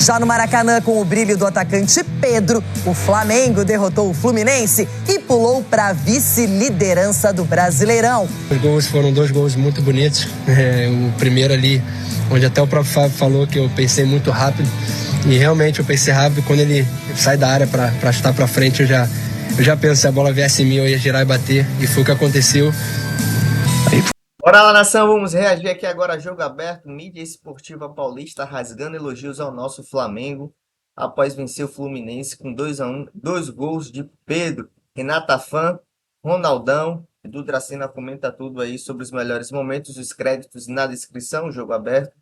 Já no Maracanã, com o brilho do atacante Pedro, o Flamengo derrotou o Fluminense e pulou para a vice-liderança do Brasileirão. Os gols foram 2 gols muito bonitos. O primeiro ali, onde até o próprio Fábio falou que eu pensei muito rápido. E realmente eu pensei rápido. Quando ele sai da área para chutar para frente, eu já penso, se a bola viesse em mim, eu ia girar e bater. E foi o que aconteceu. Bora lá, nação, vamos reagir aqui agora a Jogo Aberto. Mídia Esportiva Paulista rasgando elogios ao nosso Flamengo após vencer o Fluminense com 2-1, 2 gols de Pedro, Renata Fã, Ronaldão. Edu Dracena comenta tudo aí sobre os melhores momentos, os créditos na descrição. Jogo Aberto,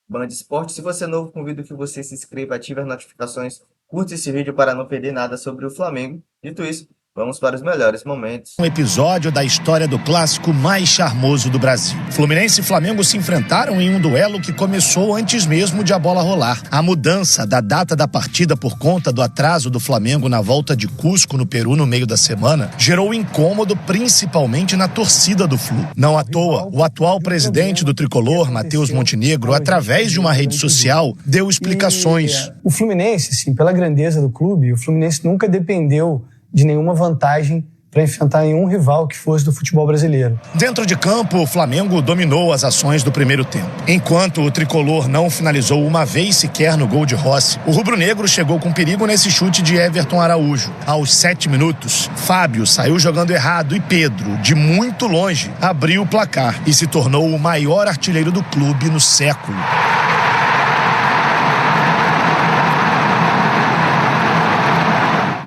Band Esporte. Se você é novo, convido que você se inscreva, ative as notificações, curta esse vídeo para não perder nada sobre o Flamengo. Dito isso, vamos para os melhores momentos. Um episódio da história do clássico mais charmoso do Brasil. Fluminense e Flamengo se enfrentaram em um duelo que começou antes mesmo de a bola rolar. A mudança da data da partida por conta do atraso do Flamengo na volta de Cusco, no Peru, no meio da semana, gerou incômodo principalmente na torcida do Flu. Não à toa, o atual presidente do Tricolor, Matheus Montenegro, através de uma rede social, deu explicações. O Fluminense, sim, pela grandeza do clube, o Fluminense nunca dependeu de nenhuma vantagem para enfrentar nenhum rival que fosse do futebol brasileiro. Dentro de campo, o Flamengo dominou as ações do primeiro tempo. Enquanto o tricolor não finalizou uma vez sequer no gol de Rossi, o rubro-negro chegou com perigo nesse chute de Everton Araújo. Aos 7 minutos, Fábio saiu jogando errado e Pedro, de muito longe, abriu o placar e se tornou o maior artilheiro do clube no século.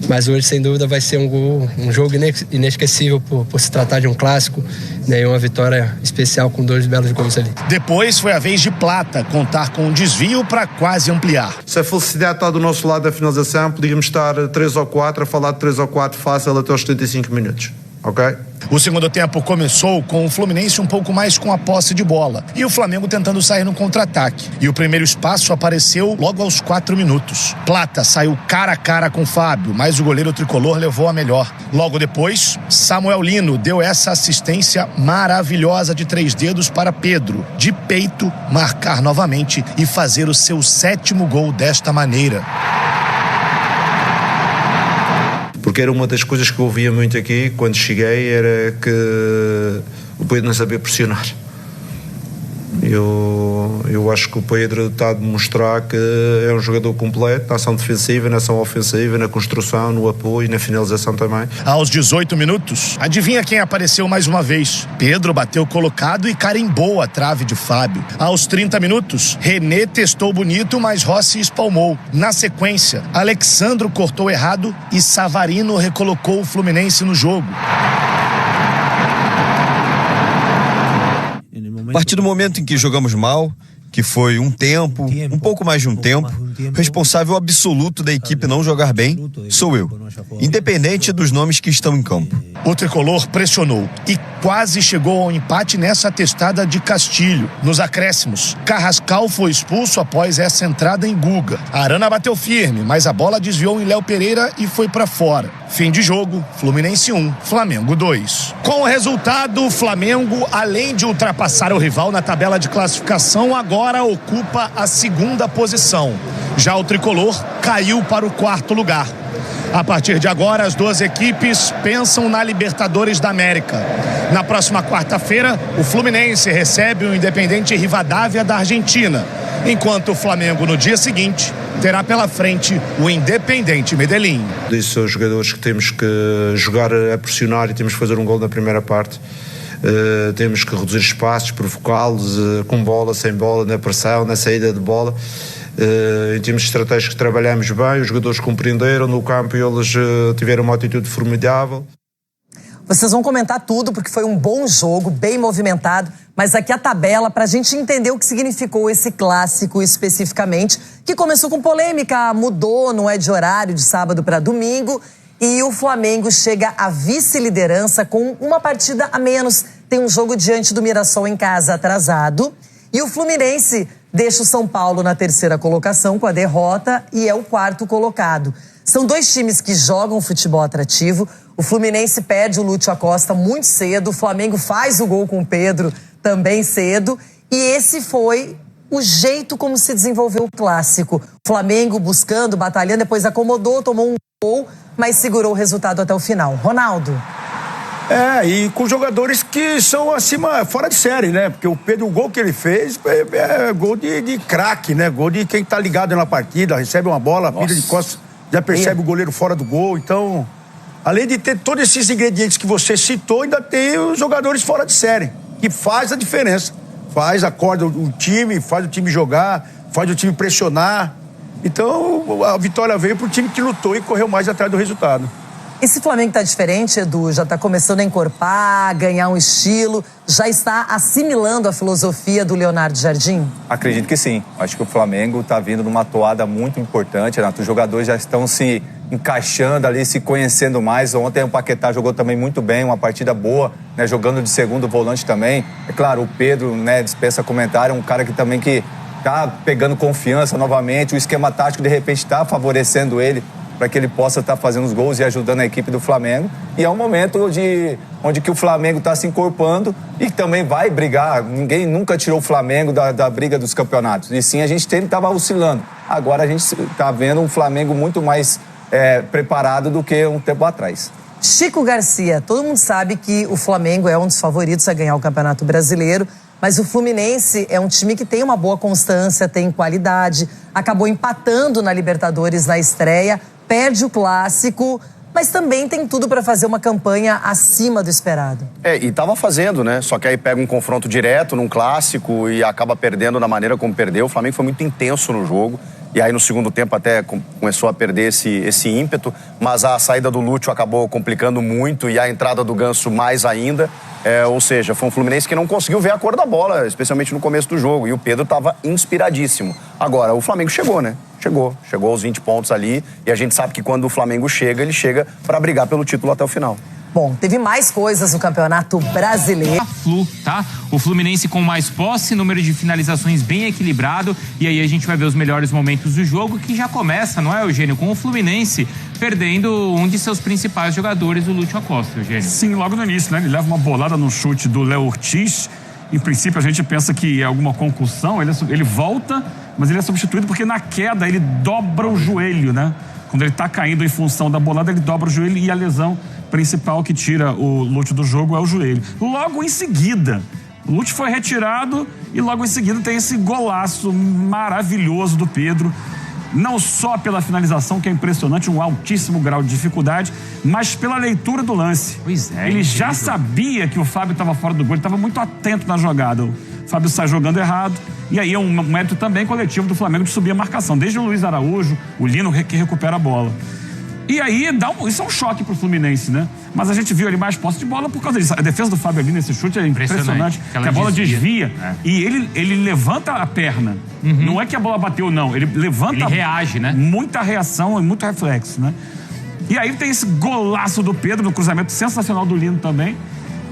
Mas hoje, sem dúvida, vai ser um jogo inesquecível por se tratar de um clássico, né, e uma vitória especial com 2 belos gols ali. Depois foi a vez de Plata contar com um desvio para quase ampliar. Se a felicidade está do nosso lado da finalização, podíamos estar 3 ou 4, a falar de 3 ou 4 fácil até os 75 minutos. Ok? O segundo tempo começou com o Fluminense um pouco mais com a posse de bola e o Flamengo tentando sair no contra-ataque. E o primeiro espaço apareceu logo aos 4 minutos. Plata saiu cara a cara com Fábio, mas o goleiro tricolor levou a melhor. Logo depois, Samuel Lino deu essa assistência maravilhosa de 3 dedos para Pedro, de peito, marcar novamente e fazer o seu 7º gol desta maneira. Porque era uma das coisas que eu ouvia muito aqui quando cheguei, era que o Pedro não sabia pressionar. Eu acho que o Pedro está a demonstrar que é um jogador completo na ação defensiva, na ação ofensiva, na construção, no apoio e na finalização também. Aos 18 minutos, adivinha quem apareceu mais uma vez? Pedro bateu colocado e carimbou a trave de Fábio. Aos 30 minutos, René testou bonito, mas Rossi espalmou. Na sequência, Alexandro cortou errado e Savarino recolocou o Fluminense no jogo. A partir do momento em que jogamos mal, que foi um pouco mais de um tempo, o responsável absoluto da equipe não jogar bem sou eu, independente dos nomes que estão em campo. O tricolor pressionou e quase chegou ao empate nessa testada de Castilho. Nos acréscimos, Carrascal foi expulso após essa entrada em Guga. Arana bateu firme, mas a bola desviou em Léo Pereira e foi para fora. Fim de jogo, Fluminense 1, Flamengo 2. Com o resultado, o Flamengo, além de ultrapassar o rival na tabela de classificação, agora ocupa a 2ª posição. Já o tricolor caiu para o 4º lugar. A partir de agora, as 2 equipes pensam na Libertadores da América. Na próxima quarta-feira, o Fluminense recebe o Independente Rivadavia da Argentina, enquanto o Flamengo, no dia seguinte, terá pela frente o Independente Medellín. Disse aos jogadores que temos que jogar a pressionar e temos que fazer um gol na primeira parte. Temos que reduzir espaços, provocá-los com bola, sem bola, na pressão, na saída de bola. Em termos de estratégia que trabalhamos bem, os jogadores compreenderam no campo e eles tiveram uma atitude formidável. Vocês vão comentar tudo porque foi um bom jogo, bem movimentado, mas aqui a tabela para a gente entender o que significou esse clássico especificamente, que começou com polêmica, mudou, não é de horário, de sábado para domingo, e o Flamengo chega à vice-liderança com uma partida a menos. Tem um jogo diante do Mirassol em casa atrasado, e o Fluminense deixa o São Paulo na 3ª colocação com a derrota e é o 4º colocado. São 2 times que jogam futebol atrativo. O Fluminense perde o Lúcio Acosta muito cedo, o Flamengo faz o gol com o Pedro também cedo. E esse foi o jeito como se desenvolveu o clássico. O Flamengo buscando, batalhando, depois acomodou, tomou um gol, mas segurou o resultado até o final. Ronaldo. E com jogadores que são acima, fora de série, né? Porque o Pedro, o gol que ele fez é gol de craque, né? Gol de quem tá ligado na partida, recebe uma bola, vira de costas, já percebe o goleiro fora do gol. Então, além de ter todos esses ingredientes que você citou, ainda tem os jogadores fora de série, que faz a diferença. Acorda o time, faz o time jogar, faz o time pressionar. Então, a vitória veio pro time que lutou e correu mais atrás do resultado. Esse Flamengo tá diferente, Edu? Já tá começando a encorpar, ganhar um estilo, já está assimilando a filosofia do Leonardo Jardim? Acredito que sim. Acho que o Flamengo tá vindo numa toada muito importante, Renato. Os jogadores já estão se encaixando ali, se conhecendo mais. Ontem o Paquetá jogou também muito bem, uma partida boa, né, jogando de segundo volante também. É claro, o Pedro, né, dispensa comentário, um cara que também que tá pegando confiança novamente, o esquema tático de repente tá favorecendo ele para que ele possa estar fazendo os gols e ajudando a equipe do Flamengo. E é um momento onde que o Flamengo está se encorpando e também vai brigar. Ninguém nunca tirou o Flamengo da briga dos campeonatos. E sim, a gente estava oscilando. Agora a gente está vendo um Flamengo muito mais preparado do que um tempo atrás. Chico Garcia, todo mundo sabe que o Flamengo é um dos favoritos a ganhar o Campeonato Brasileiro, mas o Fluminense é um time que tem uma boa constância, tem qualidade, acabou empatando na Libertadores na estreia, perde o clássico, mas também tem tudo para fazer uma campanha acima do esperado. E tava fazendo, né? Só que aí pega um confronto direto num clássico e acaba perdendo da maneira como perdeu. O Flamengo foi muito intenso no jogo. E aí no segundo tempo até começou a perder esse ímpeto, mas a saída do Lúcio acabou complicando muito e a entrada do Ganso mais ainda. Ou seja, foi um Fluminense que não conseguiu ver a cor da bola, especialmente no começo do jogo. E o Pedro estava inspiradíssimo. Agora, o Flamengo chegou, né? Chegou aos 20 pontos ali. E a gente sabe que quando o Flamengo chega, ele chega para brigar pelo título até o final. Bom, teve mais coisas no Campeonato Brasileiro. Flu, tá? O Fluminense com mais posse, número de finalizações bem equilibrado. E aí a gente vai ver os melhores momentos do jogo, que já começa, não é, Eugênio? Com o Fluminense perdendo um de seus principais jogadores, o Lúcio Acosta, Eugênio. Sim, logo no início, né? Ele leva uma bolada no chute do Léo Ortiz. Em princípio, a gente pensa que é alguma concussão. Ele volta, mas ele é substituído porque na queda ele dobra o joelho, né? Quando ele tá caindo em função da bolada, ele dobra o joelho e a lesão principal que tira o Lúcio do jogo é o joelho. Logo em seguida, o Lúcio foi retirado e logo em seguida tem esse golaço maravilhoso do Pedro. Não só pela finalização, que é impressionante, um altíssimo grau de dificuldade, mas pela leitura do lance. Pois é. Ele já sabia que o Fábio estava fora do gol, ele estava muito atento na jogada. O Fábio sai jogando errado. E aí é um mérito também coletivo do Flamengo de subir a marcação. Desde o Luiz Araújo, o Lino que recupera a bola. E aí, isso é um choque pro Fluminense, né? Mas a gente viu ali mais posse de bola por causa disso. A defesa do Fábio ali nesse chute é impressionante. Que a bola desvia. E ele levanta a perna. Não é que a bola bateu, não. Ele levanta. Ele reage, né? Muita reação e muito reflexo, né? E aí tem esse golaço do Pedro, no cruzamento sensacional do Lino também.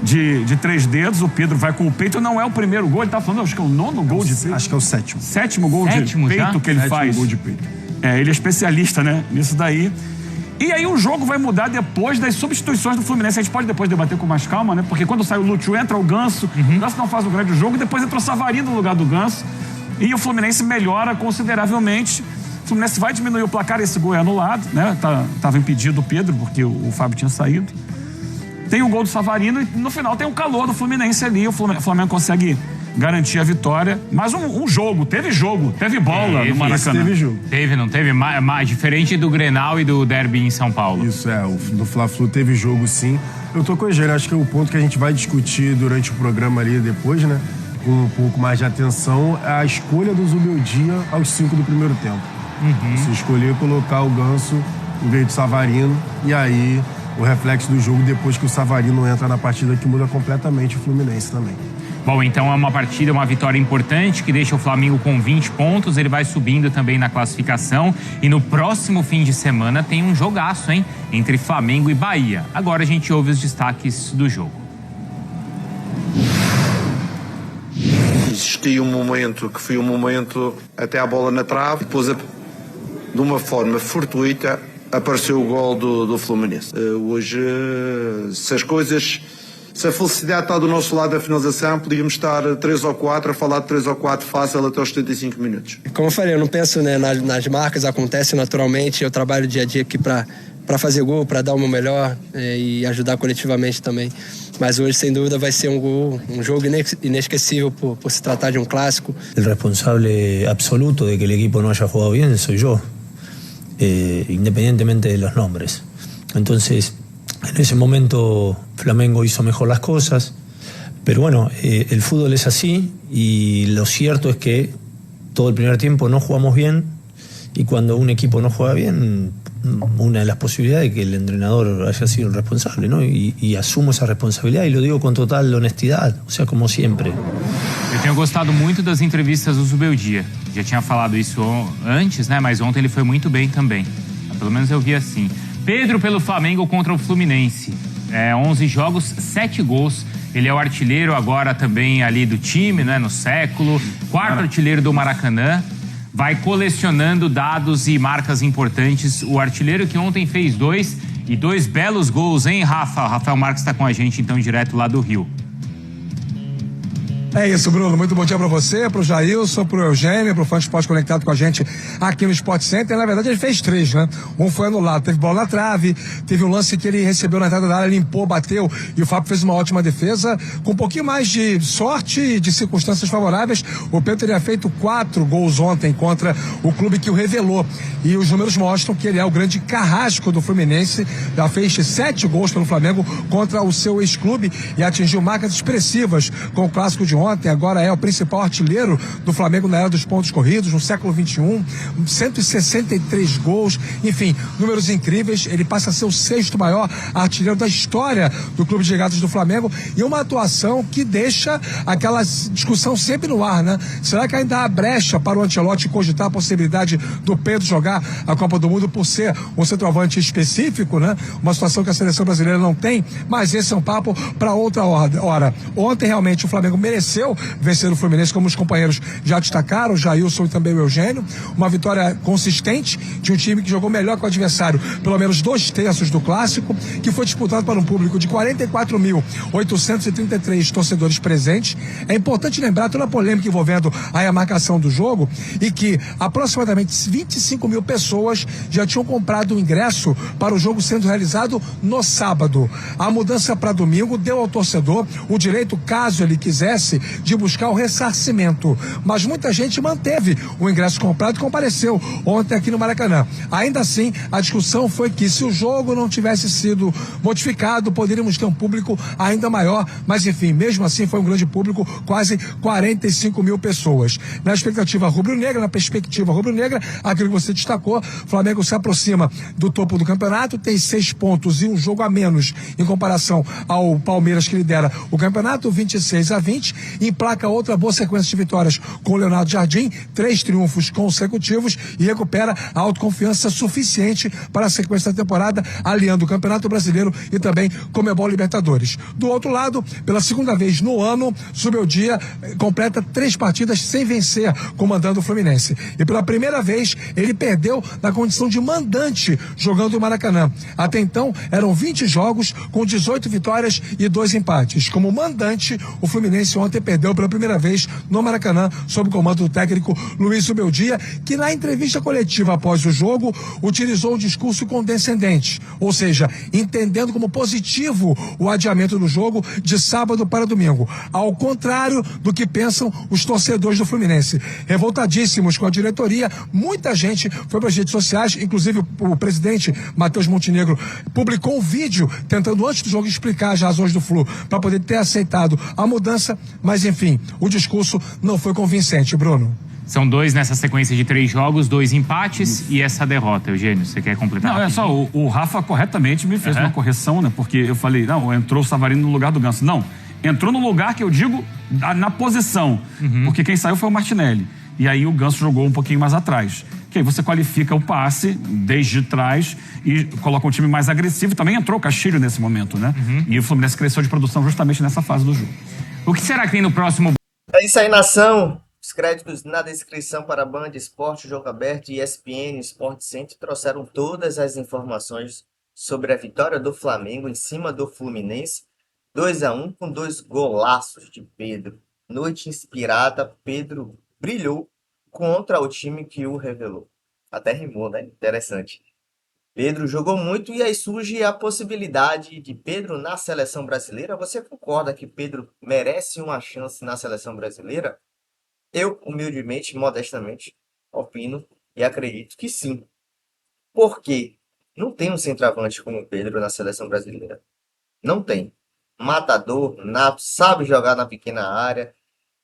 De 3 dedos, o Pedro vai com o peito. Não é o primeiro gol, ele tá falando, acho que é o 9º gol de peito. Acho que é o 7º. 7º gol de peito que ele faz. 7º gol de peito. Ele é especialista, né? Nisso daí. E aí o jogo vai mudar depois das substituições do Fluminense. A gente pode depois debater com mais calma, né? Porque quando sai o Lúcio, entra o Ganso. O Ganso não faz um grande jogo. E depois entra o Savarino no lugar do Ganso. E o Fluminense melhora consideravelmente. O Fluminense vai diminuir o placar. Esse gol é anulado, né? Tava impedido o Pedro, porque o Fábio tinha saído. Tem o gol do Savarino e no final tem o calor do Fluminense ali. O Flamengo consegue garantir a vitória. Mas teve bola no Maracanã. Teve jogo. Não teve? Mais diferente do Grenal e do Derby em São Paulo. Isso, do Fla-Flu teve jogo sim. Eu tô com o Eugênio, acho que é o ponto que a gente vai discutir durante o programa ali depois, né? Com um pouco mais de atenção, a escolha do Zubeldia aos 5 do primeiro tempo. Você escolher colocar o Ganso em vez do Savarino, e aí o reflexo do jogo depois que o Savarino entra na partida, que muda completamente o Fluminense também. Bom, então é uma partida, uma vitória importante que deixa o Flamengo com 20 pontos. Ele vai subindo também na classificação. E no próximo fim de semana tem um jogaço, hein? Entre Flamengo e Bahia. Agora a gente ouve os destaques do jogo. Existia um momento que foi um momento até a bola na trave. Depois, de uma forma fortuita, apareceu o gol do Fluminense. Hoje, se as coisas Se a felicidade está do nosso lado da finalização, podíamos estar 3 ou 4 a falar de 3 ou 4 fácil até os 75 minutos. Como eu falei, eu não penso, né, nas marcas, acontece naturalmente. Eu trabalho dia a dia aqui para fazer gol, para dar o meu melhor e ajudar coletivamente também. Mas hoje, sem dúvida, vai ser um jogo inesquecível por se tratar de um clássico. El responsable absoluto de que el equipo no haya jugado bien soy yo, independientemente de los nombres. Entonces, en ese momento Flamengo hizo mejor las cosas, pero bueno, el fútbol es así y lo cierto es que todo el primer tiempo no jugamos bien y cuando un equipo no juega bien, una de las posibilidades es que el entrenador haya sido el responsable, ¿no? Y asumo esa responsabilidad y lo digo con total honestidad, o sea, como siempre. Eu tenho gostado muito das entrevistas do Zubeldia. Já tinha falado isso antes, né? Mas ontem ele foi muito bem também. Pelo menos eu vi assim. Pedro pelo Flamengo contra o Fluminense. 11 jogos, 7 gols. Ele é o artilheiro agora também ali do time, né? No século. 4º artilheiro do Maracanã. Vai colecionando dados e marcas importantes. O artilheiro que ontem fez 2 e 2 belos gols, hein, Rafa? Rafael Marques está com a gente, então, direto lá do Rio. É isso, Bruno. Muito bom dia pra você, pro Jailson, pro Eugênio, pro Fã Esporte conectado com a gente aqui no Sport Center. Na verdade, ele fez 3, né? Um foi anulado, teve bola na trave, teve um lance que ele recebeu na entrada da área, limpou, bateu, e o Fábio fez uma ótima defesa. Com um pouquinho mais de sorte e de circunstâncias favoráveis, o Pedro teria feito 4 gols ontem contra o clube que o revelou. E os números mostram que ele é o grande carrasco do Fluminense. Já fez 7 gols pelo Flamengo contra o seu ex-clube e atingiu marcas expressivas com o clássico de ontem. Agora é o principal artilheiro do Flamengo na era dos pontos corridos, no século XXI, 163 gols, enfim, números incríveis. Ele passa a ser o 6º maior artilheiro da história do Clube de Regatas do Flamengo e uma atuação que deixa aquela discussão sempre no ar, né? Será que ainda há brecha para o Ancelotti cogitar a possibilidade do Pedro jogar a Copa do Mundo por ser um centroavante específico, né? Uma situação que a seleção brasileira não tem, mas esse é um papo para outra hora. Ontem realmente o Flamengo mereceu vencer o Fluminense, como os companheiros já destacaram, o Jailson e também o Eugênio. Uma vitória consistente de um time que jogou melhor que o adversário, pelo menos 2/3 do clássico, que foi disputado para um público de 44.833 torcedores presentes. É importante lembrar toda a polêmica envolvendo a marcação do jogo e que aproximadamente 25 mil pessoas já tinham comprado o ingresso para o jogo sendo realizado no sábado. A mudança para domingo deu ao torcedor o direito, caso ele quisesse, de buscar o ressarcimento. Mas muita gente manteve o ingresso comprado e compareceu ontem aqui no Maracanã. Ainda assim, a discussão foi que se o jogo não tivesse sido modificado, poderíamos ter um público ainda maior, mas enfim, mesmo assim foi um grande público, quase 45 mil pessoas. Na perspectiva rubro-negra, aquilo que você destacou, o Flamengo se aproxima do topo do campeonato, tem 6 pontos e um jogo a menos em comparação ao Palmeiras, que lidera o campeonato, 26-20, emplaca outra boa sequência de vitórias com o Leonardo Jardim, 3 triunfos consecutivos e recupera a autoconfiança suficiente para a sequência da temporada, aliando o Campeonato Brasileiro e também Conmebol Libertadores. Do outro lado, pela segunda vez no ano, Zubeldia completa 3 partidas sem vencer, comandando o Fluminense. E pela primeira vez, ele perdeu na condição de mandante, jogando o Maracanã. Até então, eram 20 jogos com 18 vitórias e 2 empates. Como mandante, o Fluminense ontem perdeu pela primeira vez no Maracanã, sob o comando do técnico Luiz Zubeldia, que na entrevista coletiva após o jogo, utilizou um discurso condescendente, ou seja, entendendo como positivo o adiamento do jogo de sábado para domingo, ao contrário do que pensam os torcedores do Fluminense. Revoltadíssimos com a diretoria, muita gente foi para as redes sociais, inclusive o presidente Matheus Montenegro publicou um vídeo tentando antes do jogo explicar as razões do Flu, para poder ter aceitado a mudança, mas enfim, o discurso não foi convincente, Bruno. São 2 nessa sequência de 3 jogos, 2 empates e essa derrota. Eugênio, você quer completar? Não, é só, o Rafa corretamente me fez uma correção, né? Porque eu falei, não, entrou o Savarino no lugar do Ganso. Não, entrou no lugar que eu digo na posição, porque quem saiu foi o Martinelli. E aí o Ganso jogou um pouquinho mais atrás. Que aí você qualifica o passe desde trás e coloca um time mais agressivo. Também entrou o Castilho nesse momento, né? E o Fluminense cresceu de produção justamente nessa fase do jogo. O que será que tem no próximo... É isso aí, nação. Os créditos na descrição para Band Esporte, Jogo Aberto e ESPN Sport Center trouxeram todas as informações sobre a vitória do Flamengo em cima do Fluminense. 2-1 com 2 golaços de Pedro. Noite inspirada, Pedro brilhou contra o time que o revelou. Até rimou, né? Interessante. Pedro jogou muito e aí surge a possibilidade de Pedro na seleção brasileira. Você concorda que Pedro merece uma chance na seleção brasileira? Eu, humildemente, modestamente, opino e acredito que sim. Por quê? Não tem um centroavante como o Pedro na seleção brasileira. Não tem. Matador, nato, sabe jogar na pequena área,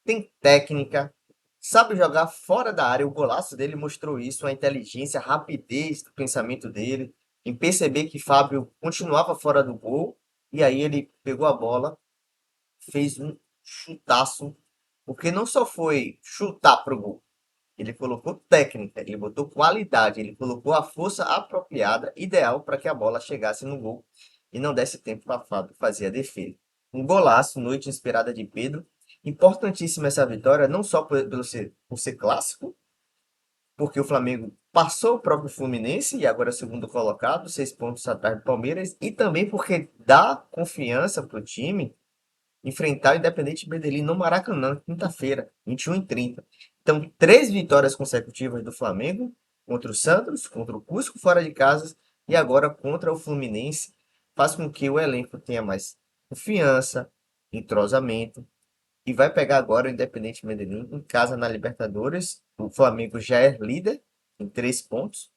tem técnica, sabe jogar fora da área. O golaço dele mostrou isso, a inteligência, a rapidez do pensamento dele, em perceber que Fábio continuava fora do gol, e aí ele pegou a bola, fez um chutaço, porque não só foi chutar pro gol, ele colocou técnica, ele botou qualidade, ele colocou a força apropriada, ideal para que a bola chegasse no gol e não desse tempo para Fábio fazer a defesa. Um golaço, noite inspirada de Pedro. Importantíssima essa vitória, não só por ser clássico, porque o Flamengo passou o próprio Fluminense e agora é o segundo colocado, 6 pontos atrás do Palmeiras, e também porque dá confiança para o time enfrentar o Independente Medellín no Maracanã, quinta-feira, 21h30. Então, 3 vitórias consecutivas do Flamengo contra o Santos, contra o Cusco fora de casa e agora contra o Fluminense, faz com que o elenco tenha mais confiança, entrosamento, e vai pegar agora o Independente Medellín em casa na Libertadores. O Flamengo já é líder em 3 pontos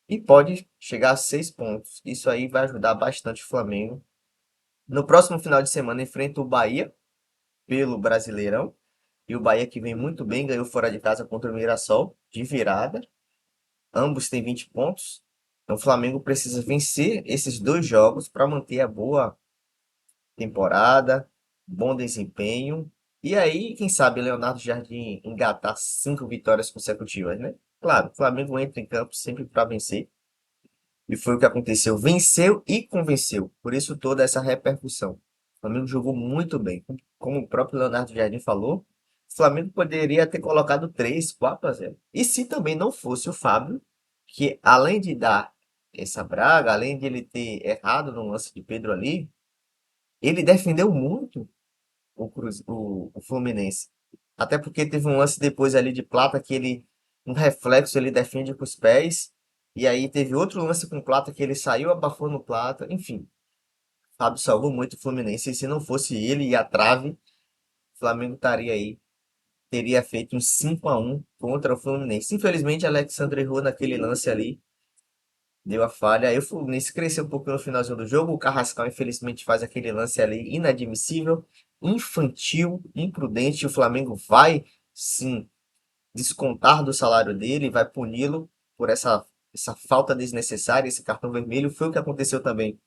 e pode chegar a 6 pontos. Isso aí vai ajudar bastante o Flamengo. No próximo final de semana enfrenta o Bahia pelo Brasileirão. E o Bahia, que vem muito bem, ganhou fora de casa contra o Mirassol de virada. Ambos têm 20 pontos. Então o Flamengo precisa vencer esses 2 jogos para manter a boa temporada, bom desempenho. E aí, quem sabe, Leonardo Jardim engatar 5 vitórias consecutivas, né? Claro, o Flamengo entra em campo sempre para vencer. E foi o que aconteceu. Venceu e convenceu. Por isso toda essa repercussão. O Flamengo jogou muito bem. Como o próprio Leonardo Jardim falou, o Flamengo poderia ter colocado 3, 4-0. E se também não fosse o Fábio, que além de dar essa braga, além de ele ter errado no lance de Pedro ali, ele defendeu muito o Fluminense. Até porque teve um lance depois ali de Plata que ele, um reflexo, ele defende com os pés. E aí teve outro lance com Plata que ele saiu, abafou no Plata. Enfim, Fábio salvou muito o Fluminense. E se não fosse ele e a trave, o Flamengo estaria aí. Teria feito um 5-1 contra o Fluminense. Infelizmente, Alexandre errou naquele lance ali. Deu a falha. Aí o Fluminense cresceu um pouco no finalzinho do jogo. O Carrascal, infelizmente, faz aquele lance ali inadmissível, infantil, imprudente. O Flamengo vai, sim, descontar do salário dele, vai puni-lo por essa falta desnecessária, esse cartão vermelho. Foi o que aconteceu também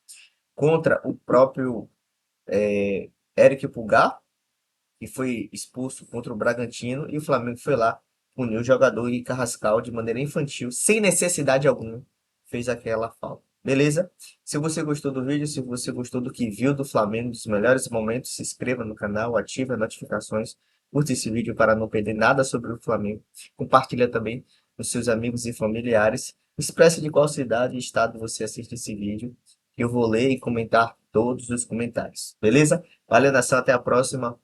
contra o próprio Eric Pulgar, que foi expulso contra o Bragantino, e o Flamengo foi lá, puniu o jogador e Carrascal de maneira infantil, sem necessidade alguma, fez aquela falta. Beleza? Se você gostou do vídeo, se você gostou do que viu do Flamengo, dos melhores momentos, se inscreva no canal, ative as notificações, curta esse vídeo para não perder nada sobre o Flamengo. Compartilha também com seus amigos e familiares. Expresse de qual cidade e estado você assiste esse vídeo, que eu vou ler e comentar todos os comentários. Beleza? Valeu, nação, até a próxima.